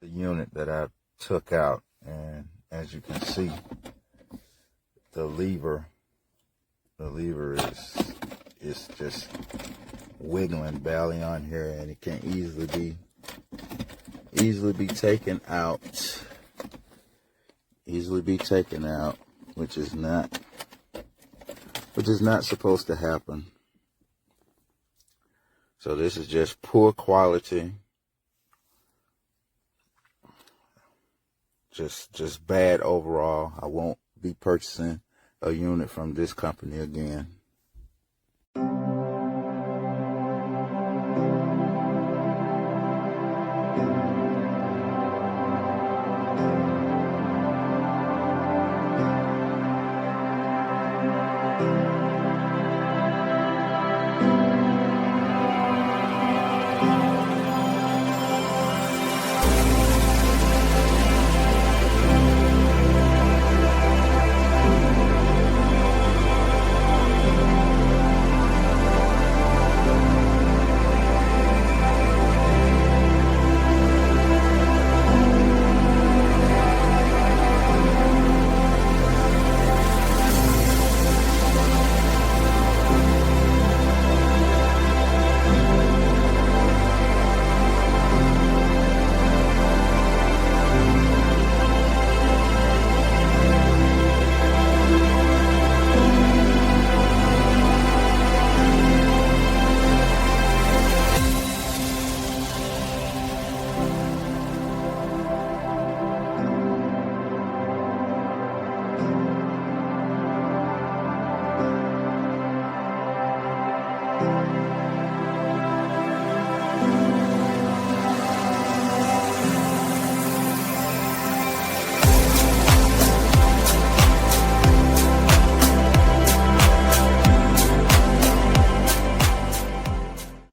the unit that I took out, and as you can see, the lever is just wiggling badly on here, and it can easily be taken out, which is not supposed to happen. So this is just poor quality, just bad overall. I won't be purchasing a unit from this company again.